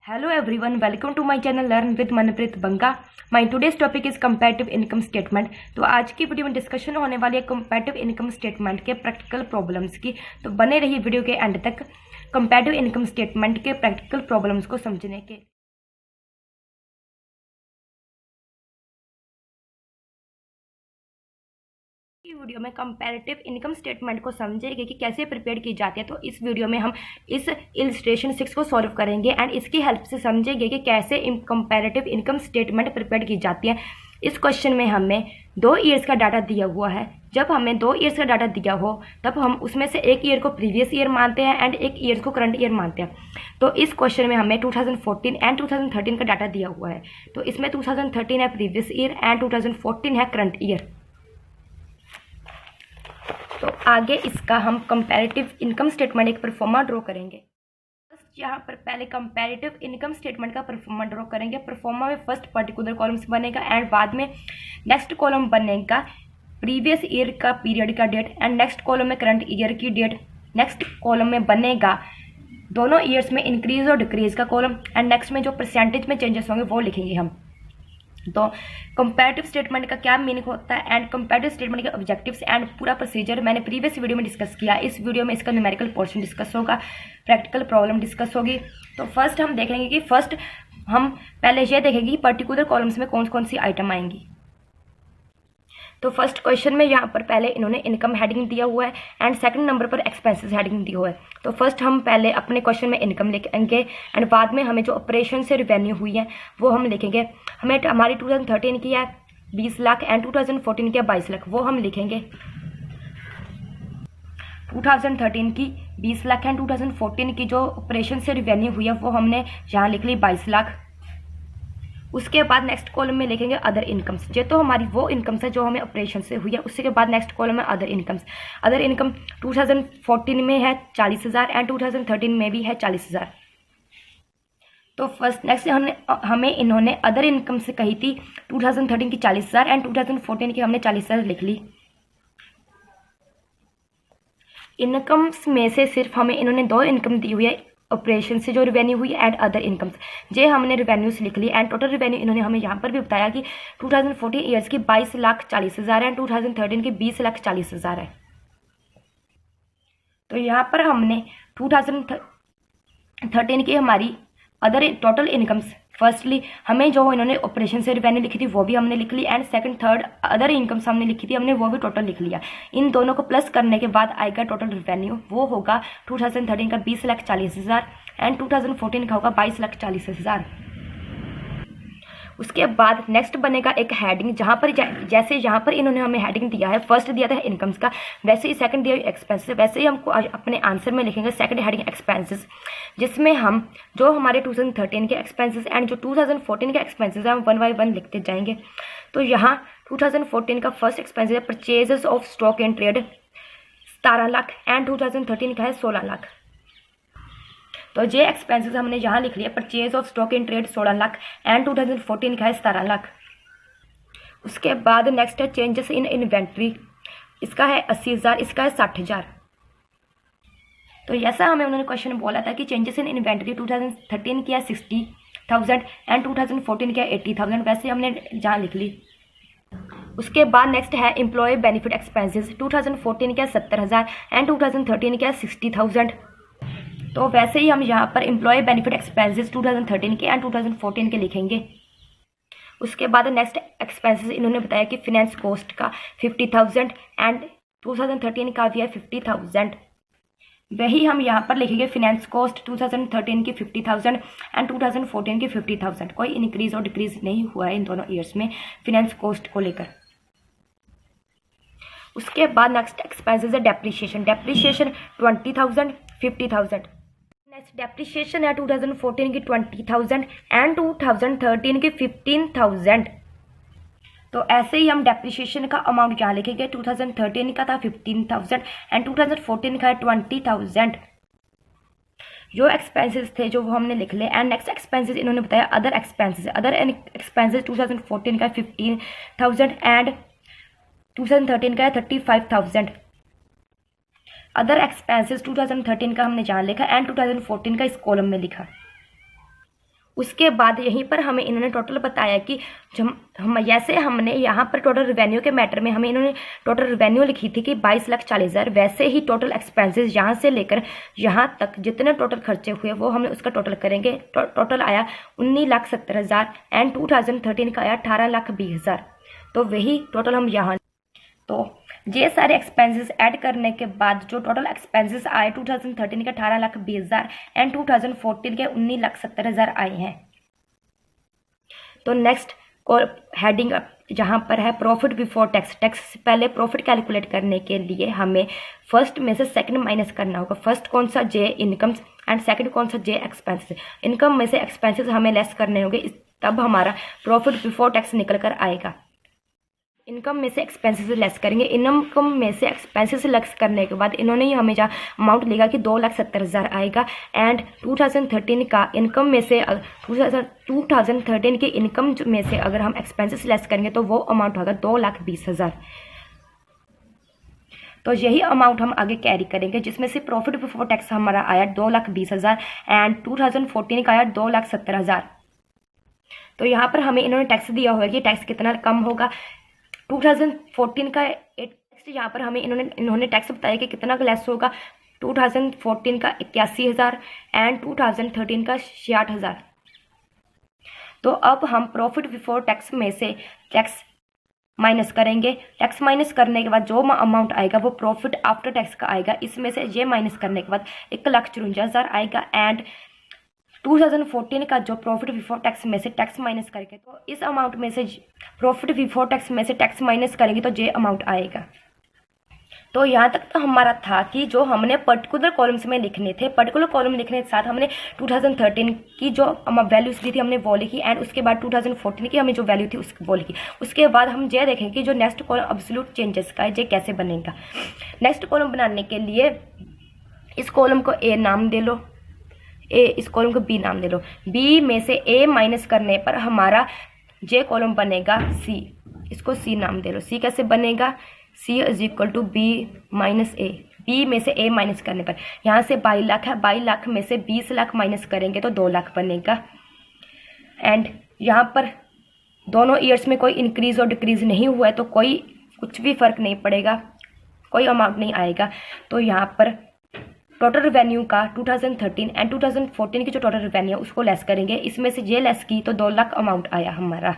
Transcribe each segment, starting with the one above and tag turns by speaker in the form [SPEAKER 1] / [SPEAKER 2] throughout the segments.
[SPEAKER 1] Hello everyone, welcome to my channel Learn with Manpreet Banka. My today's topic is comparative income statement. तो आज की video में discussion होने वाली है comparative income statement के प्रैक्टिकल प्रॉब्लम्स की। तो बने रहिए वीडियो के एंड तक comparative income statement के प्रैक्टिकल प्रॉब्लम्स को समझने के। वीडियो में कंपैरेटिव इनकम स्टेटमेंट को समझेंगे कि कैसे प्रिपेयर की जाती है। तो इस वीडियो में हम इस इलस्ट्रेशन 6 को सॉल्व करेंगे एंड इसकी हेल्प से समझेंगे कि कैसे कंपैरेटिव इनकम स्टेटमेंट प्रिपेयर की जाती है। इस क्वेश्चन में हमें 2 ईयर्स का डाटा दिया हुआ है। जब हमें 2 ईयर्स का डाटा दिया हो तब हम उसमें से एक ईयर को प्रीवियस ईयर मानते हैं एंड एक ईयर को करंट ईयर मानते हैं। तो इस क्वेश्चन में हमें 2014 एंड 2013 का डाटा दिया हुआ है। तो इसमें 2013 है प्रीवियस ईयर एंड 2014 है करंट ईयर। तो आगे इसका हम कंपैरेटिव इनकम स्टेटमेंट एक परफॉर्मा ड्रॉ करेंगे। यहाँ पर पहले कंपैरेटिव इनकम स्टेटमेंट का परफॉर्मा ड्रॉ करेंगे। परफॉर्मा में फर्स्ट पर्टिकुलर कॉलम्स बनेगा एंड बाद में नेक्स्ट कॉलम बनेगा प्रीवियस ईयर का पीरियड का डेट एंड नेक्स्ट कॉलम में करंट ईयर की डेट। नेक्स्ट कॉलम में बनेगा दोनों ईयर्स में इंक्रीज और डिक्रीज का कॉलम एंड नेक्स्ट में जो परसेंटेज में चेंजेस होंगे वो लिखेंगे हम। तो कंपैरेटिव स्टेटमेंट का क्या मीनिंग होता है एंड कंपैरेटिव स्टेटमेंट के ऑब्जेक्टिव्स एंड पूरा प्रोसीजर मैंने प्रीवियस वीडियो में डिस्कस किया। इस वीडियो में इसका न्यूमेरिकल पोर्शन डिस्कस होगा, प्रैक्टिकल प्रॉब्लम डिस्कस होगी। तो फर्स्ट हम देखेंगे कि हम पहले ये देखेंगे कि पर्टिकुलर कॉलम्स में कौन कौन सी आइटम आएंगी। तो फर्स्ट क्वेश्चन में यहाँ पर पहले इन्होंने इनकम हेडिंग दिया हुआ है एंड सेकंड नंबर पर एक्सपेंसेस हेडिंग दिया हुआ है। तो फर्स्ट हम पहले अपने क्वेश्चन में इनकम लिखेंगे एंड बाद में हमें जो ऑपरेशन से रिवेन्यू हुई है वो हम लिखेंगे। हमारी 2013 की है 20 लाख एंड 2014 की है 22 लाख, वो हम लिखेंगे। 2013 की 20 लाख एंड 2014 की जो ऑपरेशन से रिवेन्यू हुई है वो हमने यहाँ लिख ली 22 लाख। उसके बाद नेक्स्ट कॉलम में लिखेंगे अदर इनकम्स। ये तो हमारी वो इनकम्स है जो हमें ऑपरेशन से हुई है। उसके बाद नेक्स्ट कॉलम में अदर इनकम्स। अदर इनकम 2014 में है 40,000 एंड 2013 में भी है 40,000। तो फर्स्ट नेक्स्ट हमें इन्होंने अदर इनकम से कही थी 2013 की 40,000 एंड 2014 की हमने 40,000 लिख ली। इनकम्स में से सिर्फ हमें इन्होंने 2 इनकम दी हुई है, ऑपरेशन से जो रिवेन्यू हुई एंड अदर इनकम्स। जे हमने रिवेन्यूज लिख ली एंड टोटल रिवेन्यू इन्होंने हमें यहाँ पर भी बताया कि 2014 ईयर्स की 22,40,000 एंड 2013 की 20,40,000 है। तो यहाँ पर हमने 2013 की हमारी अदर टोटल इनकम्स फर्स्टली हमें जो इन्होंने ऑपरेशन से रिवेन्यू लिखी थी वो भी हमने लिख ली and second third other incomes हमने लिखी थी, हमने वो भी टोटल लिख लिया। इन दोनों को प्लस करने के बाद आएगा टोटल रिवेन्यू, वो होगा 2013 का 20,40,000 एंड 2014 का होगा 22,40,000। उसके बाद नेक्स्ट बनेगा एक हेडिंग जहाँ पर जैसे यहाँ पर इन्होंने हमें हेडिंग दिया है, फर्स्ट दिया था इनकम्स का, वैसे ही सेकंड दिया एक्सपेंसेस, वैसे ही हमको अपने आंसर में लिखेंगे सेकंड हेडिंग एक्सपेंसेस, जिसमें हम जो हमारे 2013 के एक्सपेंसेस एंड जो 2014 के एक्सपेंसेस हैं हम 1 बाय 1 लिखते जाएंगे। तो यहाँ 2014 का फर्स्ट एक्सपेंसेस है purchases of stock and trade 17 lakh and 2013 का है 16 लाख। तो ये एक्सपेंसेस हमने यहाँ लिख लिया, purchase of stock in trade 16 lakh and 2014 का है 17 लाख। उसके बाद नेक्स्ट है चेंजेस इन इन्वेंट्री, इसका है 80,000, इसका है 60,000। तो जैसा हमें उन्होंने क्वेश्चन बोला था कि चेंजेस इन इन्वेंट्री 2013 की है 60,000 एंड 2014 की है 80,000, वैसे हमने जहाँ लिख ली। उसके बाद नेक्स्ट है एम्प्लॉय बेनिफिट एक्सपेंसेस 2014 की है 70,000 एंड 2013 की है 60,000। तो वैसे ही हम यहाँ पर एम्प्लॉय बेनिफिट एक्सपेंसेस 2013 के एंड 2014 के लिखेंगे। उसके बाद नेक्स्ट एक्सपेंसेस इन्होंने बताया कि फिनेंस कॉस्ट का 50,000 एंड 2013 का भी है 50,000, वही हम यहाँ पर लिखेंगे फिनेंस कॉस्ट 2013 की 50,000 एंड 2014 की 50,000। कोई इंक्रीज और डिक्रीज नहीं हुआ है इन दोनों ईयर्स में फिनेंस कॉस्ट को लेकर। उसके बाद नेक्स्ट एक्सपेंसेस है डेप्रिसिएशन 20,000 50,000। नेक्स्ट डेप्रिसिएशन है 2014 की 20,000 एंड 2013 की 15,000। तो ऐसे ही हम डेप्रिसिएशन का अमाउंट यहाँ लिखेंगे। 2013 का था 15,000 एंड 2014 का है 20,000। जो एक्सपेंसेस थे जो वो हमने लिख ले एंड नेक्स्ट एक्सपेंसेस इन्होंने बताया अदर एक्सपेंसेस। अदर एक्सपेंसेस 2014 का 15,000 एंड 2013 का है 35,000। अदर एक्सपेंसेस 2013 का हमने जहाँ लिखा एंड 2014 का इस कॉलम में लिखा। उसके बाद यहीं पर हमें इन्होंने टोटल बताया कि हम जैसे हमने यहाँ पर टोटल रेवेन्यू के मैटर में हमें इन्होंने टोटल रेवेन्यू लिखी थी कि 22,40,000, वैसे ही टोटल एक्सपेंसेस यहाँ से लेकर यहाँ तक जितने टोटल खर्चे हुए वो हमने उसका टोटल करेंगे। टोटल आया 19,70,000 एंड 2013 का आया 18,20,000। तो वही टोटल हम यहाँ, तो ये सारे एक्सपेंसेस ऐड करने के बाद जो टोटल एक्सपेंसेस आए 2013 के 18,20,000 एंड 2014 के 19,70,000 आए हैं। तो नेक्स्ट हेडिंग जहाँ पर है प्रॉफिट बिफोर टैक्स। टैक्स से पहले प्रॉफिट कैलकुलेट करने के लिए हमें फर्स्ट में से सेकंड माइनस करना होगा। फर्स्ट कौन सा, जे इनकम्स, एंड सेकंड कौन सा, जे एक्सपेंसेस। इनकम में से एक्सपेंसेस हमें लेस करने होंगे, तब हमारा प्रॉफिट बिफोर टैक्स निकल कर आएगा। इनकम में से एक्सपेंसेस लेस करेंगे। इनकम में से एक्सपेंसेस लेस करने के बाद इन्होंने ही हमें जहाँ अमाउंट लिखा कि 2,70,000 आएगा एंड 2013 का इनकम में से 2013 के इनकम में से अगर हम एक्सपेंसेस लेस करेंगे तो वो अमाउंट होगा 2,20,000। तो यही अमाउंट हम आगे कैरी करेंगे, जिसमें से प्रॉफिट बिफोर टैक्स हमारा आया 2,20,000 एंड 2014 का आया 2,70,000। तो यहाँ पर हमें इन्होंने टैक्स दिया हुआ है कि टैक्स कितना कम होगा। 2014 का टैक्स यहाँ पर हमें इन्होंने टैक्स बताया कि कितना लेस होगा। 2014 का 81,000 एंड 2013 का 66,000। तो अब हम प्रॉफिट बिफोर टैक्स में से टैक्स माइनस करेंगे। टैक्स माइनस करने के बाद जो अमाउंट आएगा वो प्रॉफिट आफ्टर टैक्स का आएगा। इसमें से ये माइनस करने के बाद 1,54,000 आएगा एंड 2014 का जो प्रॉफिट बिफोर टैक्स में से टैक्स माइनस करके, तो इस अमाउंट में से प्रॉफिट बिफोर टैक्स में से टैक्स माइनस करेंगे तो जे अमाउंट आएगा। तो यहाँ तक तो हमारा था कि जो हमने पर्टिकुलर कॉलम्स में लिखने थे, पर्टिकुलर कॉलम लिखने के साथ हमने 2013 की जो वैल्यूज दी थी हमने वो लिखी एंड उसके बाद 2014 की हमें जो वैल्यू थी वो लिखी। उसके बाद हम ये देखें कि जो नेक्स्ट कॉलम एब्सोल्यूट चेंजेस का है ये कैसे बनेगा। नेक्स्ट कॉलम बनाने के लिए इस कॉलम को ए नाम दे लो, ए, इस कॉलम को बी नाम दे लो। बी में से ए माइनस करने पर हमारा जे कॉलम बनेगा सी, इसको सी नाम दे लो। सी कैसे बनेगा, C is equal to B minus A. B में से ए माइनस करने पर यहाँ से 22 लाख है, 22 लाख में से 20 लाख माइनस करेंगे तो 2 लाख बनेगा। एंड यहाँ पर दोनों ईयर्स में कोई इंक्रीज और डिक्रीज नहीं हुआ है तो कोई कुछ भी फर्क नहीं पड़ेगा, कोई अमाउंट नहीं आएगा। तो यहाँ पर टोटल रेवेन्यू का 2013 एंड 2014 की जो टोटल रेवेन्यू है उसको लेस करेंगे। इसमें से ये लेस की तो 2 लाख अमाउंट आया हमारा।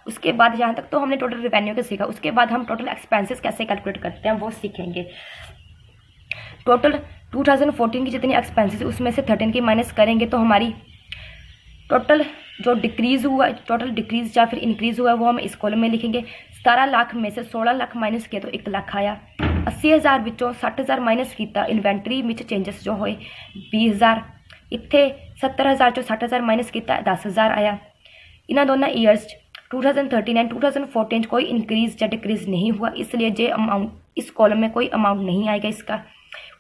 [SPEAKER 1] उसके बाद यहाँ तक तो हमने टोटल रेवेन्यू का सीखा। उसके बाद हम टोटल एक्सपेंसेस कैसे कैलकुलेट करते हैं वो सीखेंगे। टोटल 2014 की जितनी एक्सपेंसेस उसमें से 13 की माइनस करेंगे तो हमारी टोटल जो डिक्रीज हुआ, टोटल डिक्रीज या फिर इंक्रीज हुआ वो हम इस कॉलम में लिखेंगे। 17 लाख में से 16 लाख माइनस किया तो 1 लाख आया। 80,000 ਵਿੱਚੋਂ 60,000 ਮਾਈਨਸ ਕੀਤਾ, ਇਨਵੈਂਟਰੀ ਵਿੱਚ ਚੇਂਜਸ ਜੋ ਹੋਏ 20,000। ਇੱਥੇ 70,000 ਚੋਂ 60,000 ਮਾਈਨਸ ਕੀਤਾ 10,000 ਆਇਆ। ਇਹਨਾਂ ਦੋਨਾਂ ईयर्स 2013 एंड 2014 कोई इंक्रीज या डिक्रीज नहीं हुआ, इसलिए जे अमाउंट इस कॉलम में कोई अमाउंट नहीं आएगा इसका।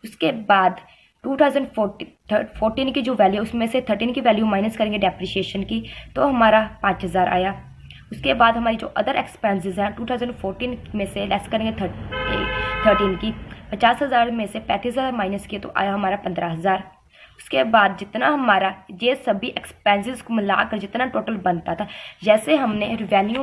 [SPEAKER 1] उसके बाद 2014 की जो वैल्यू उसमें से 13 की वैल्यू माइनस करेंगे डेप्रिसिएशन की तो हमारा 5,000 आया। उसके बाद हमारी जो अदर एक्सपेंसेस हैं 2014 में से लेस करेंगे 13 की, 50,000 में से 35,000 माइनस किए तो आया हमारा 15,000। उसके बाद जितना हमारा ये सभी एक्सपेंसेस को मिलाकर जितना टोटल बनता था, जैसे हमने रेवेन्यू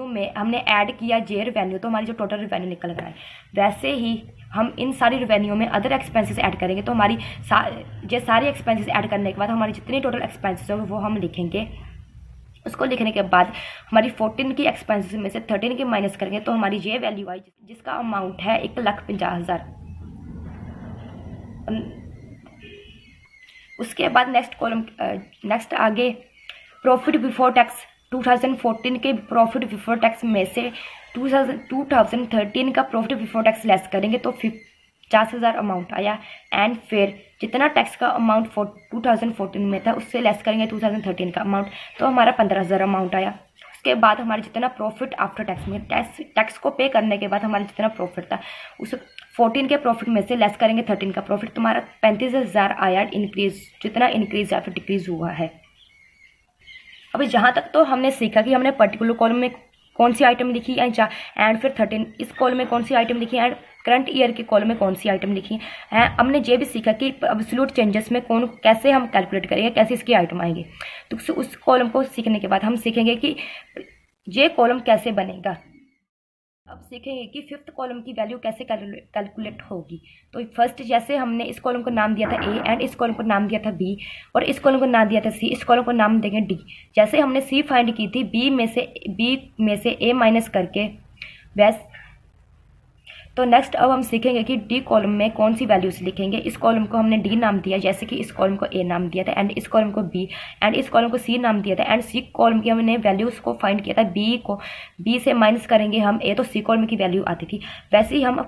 [SPEAKER 1] में हमने ऐड किया जे रेवेन्यू तो हमारी जो टोटल रेवेन्यू निकल रहा है, वैसे ही हम इन सारी रेवेन्यू में अदर एक्सपेंसेस ऐड करेंगे तो हमारी ये सारे एक्सपेंसेस ऐड करने के बाद हमारी जितनी टोटल एक्सपेंसेस होंगे वो हम लिखेंगे। उसको लिखने के बाद हमारी 14 की एक्सपेंसेस में से 13 की माइनस करेंगे तो हमारी ये वैल्यू आई जिसका अमाउंट है 1,50,000। उसके बाद नेक्स्ट आगे प्रॉफिट बिफोर टैक्स 2014 के प्रॉफिट बिफोर टैक्स में से 2013 का प्रॉफिट बिफोर टैक्स लेस करेंगे तो 50,000 अमाउंट आया। एंड फिर जितना टैक्स का अमाउंट 2014 में था उससे लेस करेंगे 2013 का अमाउंट तो हमारा 15,000 अमाउंट आया। उसके बाद हमारा जितना प्रॉफिट आफ्टर टैक्स में टैक्स को पे करने के बाद हमारा जितना प्रॉफिट था उस 14 के प्रॉफिट में से लेस करेंगे 13 का प्रॉफिट, तुम्हारा 35,000 आया इंक्रीज, जितना इंक्रीज या फिर डिक्रीज हुआ है। अभी जहाँ तक तो हमने सीखा कि हमने पर्टिकुलर कॉलम में कौन सी आइटम लिखी एंड फिर 13 इस कॉलम में कौन सी आइटम लिखी एंड करंट ईयर के कॉलम में कौन सी आइटम लिखी है। हमने ये भी सीखा कि एब्सोल्यूट चेंजेस में कौन कैसे हम कैलकुलेट करेंगे, कैसे इसकी आइटम आएंगे। तो उस कॉलम को सीखने के बाद हम सीखेंगे कि ये कॉलम कैसे बनेगा। अब सीखेंगे कि फिफ्थ कॉलम की वैल्यू कैसे कैलकुलेट होगी। तो फर्स्ट जैसे हमने इस कॉलम को नाम दिया था ए एंड इस कॉलम को नाम दिया था बी और इस कॉलम को नाम दिया था सी, इस कॉलम को नाम देंगे डी। जैसे हमने सी फाइंड की थी बी में से ए माइनस करके वैस। तो नेक्स्ट अब हम सीखेंगे कि डी कॉलम में कौन सी वैल्यूज लिखेंगे। इस कॉलम को हमने डी नाम दिया, जैसे कि इस कॉलम को ए नाम दिया था एंड इस कॉलम को बी एंड इस कॉलम को सी नाम दिया था एंड सी कॉलम की हमने वैल्यूज को फाइंड किया था। बी से माइनस करेंगे हम ए, तो सी कॉलम की वैल्यू आती थी। वैसे ही हम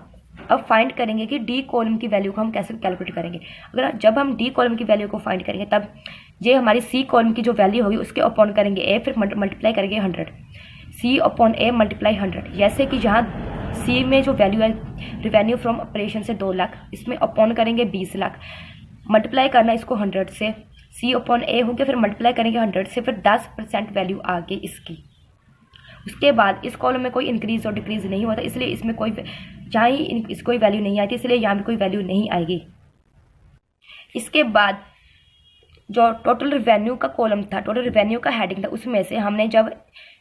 [SPEAKER 1] अब फाइंड करेंगे कि डी कॉलम की वैल्यू को हम कैसे कैलकुलेट करेंगे। अगर जब हम डी कॉलम की वैल्यू को फाइंड करेंगे तब ये हमारी सी कॉलम की जो वैल्यू होगी उसके अपॉन करेंगे ए, फिर मल्टीप्लाई करेंगे 100, सी अपॉन ए मल्टीप्लाई 100। जैसे कि जहाँ सी में जो वैल्यू है रिवेन्यू फ्रॉम ऑपरेशन से 2 लाख, इसमें अपॉन करेंगे 20 लाख, मल्टीप्लाई करना इसको 100 से, सी अपॉन ए हो गया, फिर मल्टीप्लाई करेंगे 100 से, फिर 10% वैल्यू आ गई इसकी। उसके बाद इस कॉलम में कोई इंक्रीज और डिक्रीज नहीं होता, इसलिए इसमें जहाँ ही इसको कोई वैल्यू नहीं आती, इसलिए यहाँ भी कोई वैल्यू नहीं आएगी। इसके बाद जो टोटल रिवेन्यू का कॉलम था, टोटल रिवेन्यू का हेडिंग था, उसमें से हमने जब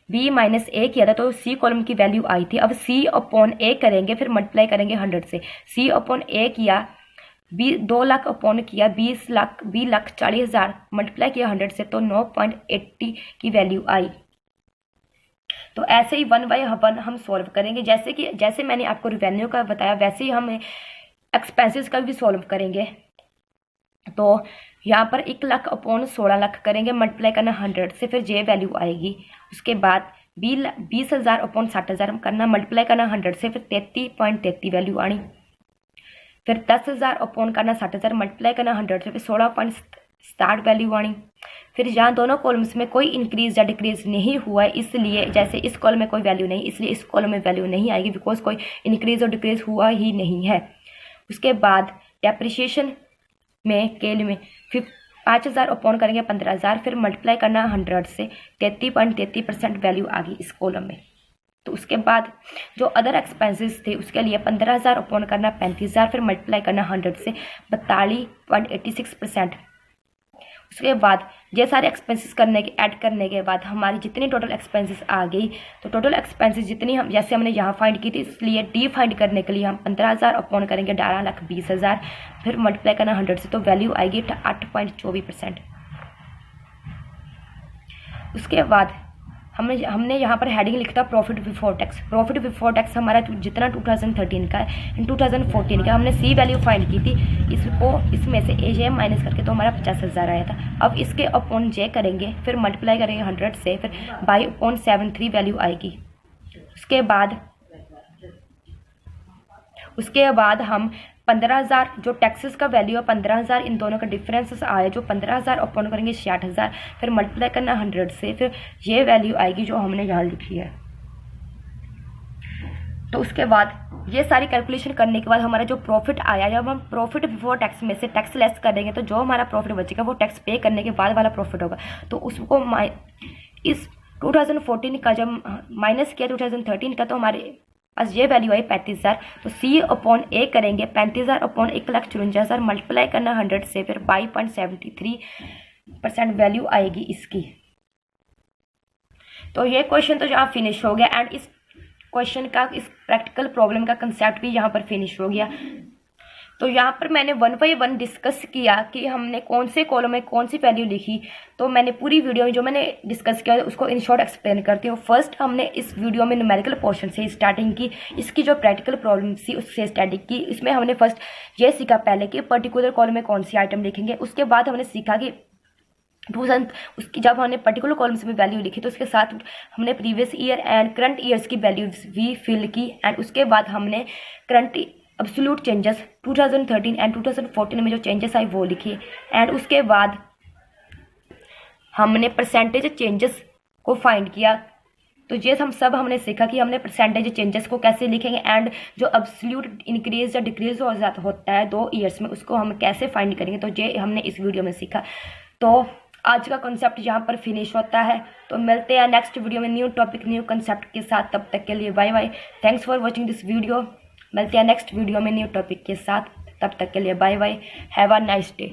[SPEAKER 1] बी माइनस ए किया था तो सी कॉलम की वैल्यू आई थी। अब सी अपॉन ए करेंगे, फिर मल्टीप्लाई करेंगे 100 से, सी अपॉन ए किया, 2 लाख अपॉन किया 20,40,000 मल्टीप्लाई किया 100 से, तो 9.80 की वैल्यू आई। तो ऐसे ही 1 बाय 1 हम सॉल्व करेंगे। जैसे मैंने आपको रिवेन्यू का बताया वैसे ही हम एक्सपेंसेस का भी सॉल्व करेंगे। तो यहाँ पर 1 लाख अपॉन 16 लाख करेंगे, मल्टीप्लाई करना 100 से, फिर जे वैल्यू आएगी। उसके बाद 20,000 अपॉन 60,000 करना, मल्टीप्लाई करना 100 से, फिर 33.33 वैल्यू आनी। फिर 10,000 अपॉन करना 60,000 मल्टीप्लाई करना 100 से, फिर 16.60 वैल्यू आनी। फिर यहाँ दोनों कॉलम्स में कोई इंक्रीज या डिक्रीज नहीं हुआ है, इसलिए जैसे इस कॉलम में कोई वैल्यू नहीं, इसलिए इस कॉलम में वैल्यू नहीं आएगी, बिकॉज कोई इंक्रीज और डिक्रीज हुआ ही नहीं है। उसके बाद डेप्रिसिएशन में केल में 5,000 अपॉन करेंगे 15,000, फिर मल्टीप्लाई करना 100 से, 33.33% वैल्यू आ गई इस कॉलम में। तो उसके बाद जो अदर एक्सपेंसेस थे उसके लिए 15,000 अपॉन करना 35,000, फिर मल्टीप्लाई करना 100 से, 42.86%। उसके बाद ये सारे एक्सपेंसेस ऐड करने के बाद हमारी जितनी टोटल एक्सपेंसेस आ गई, तो टोटल एक्सपेंसेस जितनी हम जैसे हमने यहाँ फाइंड की थी, इसलिए डी फाइंड करने के लिए हम 15,000 अपॉन करेंगे 11,20,000, फिर मल्टीप्लाई करना 100 से, तो वैल्यू आएगी 8.24%। उसके बाद हमने यहाँ पर हेडिंग लिखा था profit before tax. Profit before tax हमारा जितना 2013 का है एंड 2014 का, हमने सी वैल्यू फाइंड की थी, इसमें से ए जे माइनस करके तो हमारा 50,000 आया था। अब इसके अपॉन जे करेंगे, फिर मल्टीप्लाई करेंगे 100 से, फिर बाई अपॉन 73 वैल्यू आएगी। उसके बाद हम 15,000 जो टैक्सेस का वैल्यू है 15,000, इन दोनों का डिफरेंस आया, जो 15,000 अपॉन करेंगे 60,000, फिर मल्टीप्लाई करना 100 से, फिर ये वैल्यू आएगी जो हमने यहाँ लिखी है। तो उसके बाद ये सारी कैलकुलेशन करने के बाद हमारा जो प्रॉफिट आया, जब हम प्रॉफिट बिफोर टैक्स में से टैक्स लेस करेंगे तो जो हमारा प्रॉफिट बचेगा वो टैक्स पे करने के बाद वाला प्रॉफिट होगा। तो उसको इस 2014 का जब माइनस किया 2013 का, तो हमारे आज ये वैल्यू आई 35,000। तो सी अपॉन ए करेंगे, 35,000 अपॉन 1,54,000 मल्टीप्लाई करना 100 से, फिर 22.73% वैल्यू आएगी इसकी। तो ये क्वेश्चन तो यहाँ फिनिश हो गया एंड इस क्वेश्चन का, इस प्रैक्टिकल प्रॉब्लम का कंसेप्ट भी यहाँ पर फिनिश हो गया। तो यहाँ पर मैंने 1 बाय 1 डिस्कस किया कि हमने कौन से कॉलम में कौन सी वैल्यू लिखी। तो मैंने पूरी वीडियो में जो मैंने डिस्कस किया उसको इन शॉर्ट एक्सप्लेन करती हूँ। फर्स्ट हमने इस वीडियो में न्यूमेरिकल पोर्शन से स्टार्टिंग की, इसकी जो प्रैक्टिकल प्रॉब्लम थी उससे स्टार्टिंग की। इसमें हमने फर्स्ट ये सीखा पहले कि पर्टिकुलर कॉलम में कौन सी आइटम लिखेंगे। उसके बाद हमने सीखा कि उसकी जब हमने पर्टिकुलर कॉलम्स में वैल्यू लिखी तो उसके साथ हमने previous year and current years की वैल्यूज भी फिल की। एंड उसके बाद हमने करंट एब्सोल्यूट चेंजेस 2013 एंड 2014 में जो चेंजेस आई वो लिखी। एंड उसके बाद हमने परसेंटेज चेंजेस को फाइंड किया। तो ये हमने सीखा कि हमने परसेंटेज चेंजेस को कैसे लिखेंगे एंड जो एब्सोल्यूट इंक्रीज या डिक्रीज होता है 2 ईयर्स में उसको हम कैसे फाइंड करेंगे। तो ये हमने इस वीडियो में सीखा। तो आज का कॉन्सेप्ट यहाँ पर फिनिश होता है। तो मिलते हैं नेक्स्ट वीडियो में न्यू टॉपिक न्यू कॉन्सेप्ट के साथ। तब तक के लिए bye bye. Thanks for watching this video. मिलते हैं नेक्स्ट वीडियो में न्यू टॉपिक के साथ। तब तक के लिए bye bye, have a nice day.